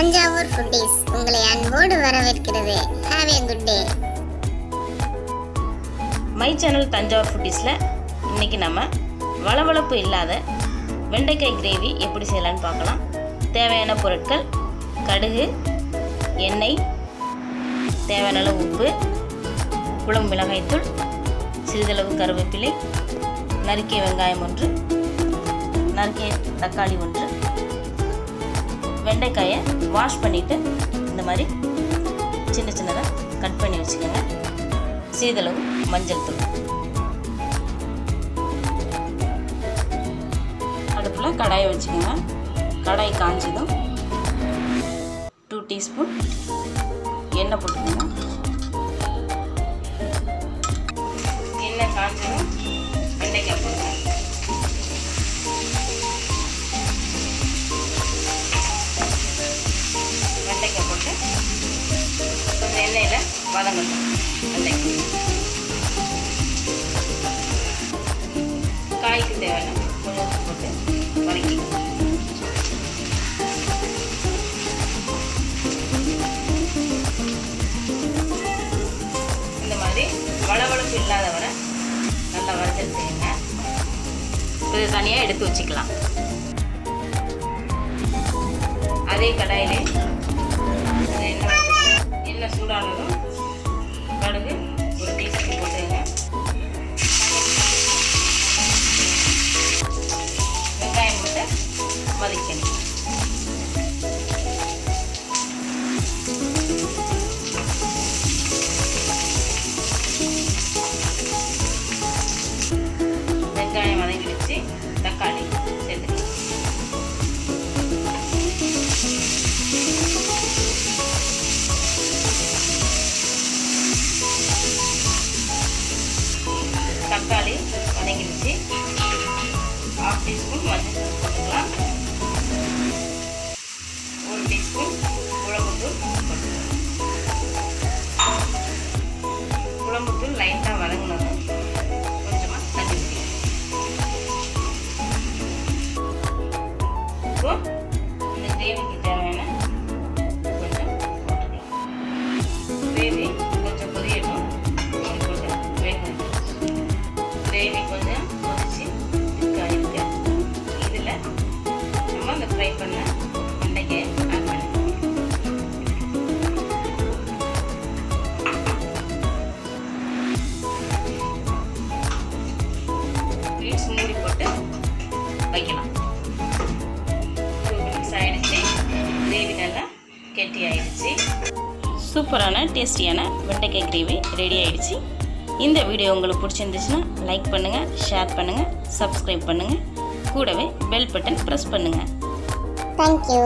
Thanjavur foodies உங்களை அன்போடு வரவேற்கிறது. Have a good day. My channel Thanjavur ஃபுட்டீஸில் இன்றைக்கி நம்ம வளவளப்பு இல்லாத வெண்டைக்காய் கிரேவி எப்படி செய்யலான்னு பார்க்கலாம். தேவையான பொருட்கள்: கடுகு, எண்ணெய், தேவையான அளவு உப்பு, குழம்பு மிளகாய்த்தூள், சிறிதளவு கருவேப்பிலை, நறுக்கிய வெங்காயம் 1, நறுக்கிய தக்காளி 1. வெண்டைக்காயை வாஷ் பண்ணிவிட்டு இந்த மாதிரி சின்ன சின்னதாக கட் பண்ணி வச்சுக்கோங்க. சிறிதளவு மஞ்சள் தூள். அடுப்பில் கடாயை வச்சுக்கோங்க. கடாய் காஞ்சதும் 2 டீஸ்பூன் எண்ணெய் போட்டுக்கோங்க. எண்ணெய் காஞ்சதும் வெண்டைக்காய் போடுங்க. வெண்டைக்காய் போட்டு கொஞ்சம் எண்ணெயில் வதங்கட்டும். வெண்டைக்காய் காய்க்கு தேவையான கொஞ்சம் உப்பு போட்டு வதக்கிக்கணும். இந்த மாதிரி வளவளப்பு இல்லாத வரை நல்லா வதக்கிடுங்க. இது தனியாக எடுத்து வச்சுக்கலாம். அதே கடாயிலே எண்ணெய் சூடானதும் கடுகு 1 டீஸ்பூன் போட்டுருங்க. வெங்காயம் போட்டு வதக்கணும். வெங்காயம் வதக்கி வச்சு தக்காளி சேர்த்துக்கலாம். தக்காளி வதங்கிடுச்சு. 1/2 டீஸ்பூன் மஞ்சள் போட்டுக்கலாம். 1 டீஸ்பூன் குழம்புத்தூள் போட்டுக்கலாம். குழம்புத்தூள் லைட்டாக வதங்கினதும் கொஞ்சமாக தண்ணி ஊற்றிக்கலாம். இப்போ இந்த கிரேவிக்கு தேவையான கொஞ்சம் போட்டுக்கலாம். கிரேவி கொஞ்சம் பொரியட்டும். கிரேவி கொஞ்சம் கொதிச்சு திக்காயிருக்கு. இதில் நம்ம அந்த ஃப்ரை பண்ண வெண்டைக்காயை ஆட் பண்ணிக்கலாம். மிக்ஸ் மூடி போட்டு வைக்கலாம். 2 மினிட்ஸ் ஆகிடுச்சு. கிரேவி நல்லா கெட்டி ஆகிடுச்சு. சூப்பரான டேஸ்டியான வெண்டைக்காய் கிரேவி ரெடி ஆகிடுச்சு. இந்த வீடியோ உங்களுக்கு பிடிச்சிருந்துச்சுன்னா லைக் பண்ணுங்கள், ஷேர் பண்ணுங்கள், சப்ஸ்கிரைப் பண்ணுங்கள். கூடவே பெல் பட்டன் ப்ரெஸ் பண்ணுங்கள். தேங்க்யூ.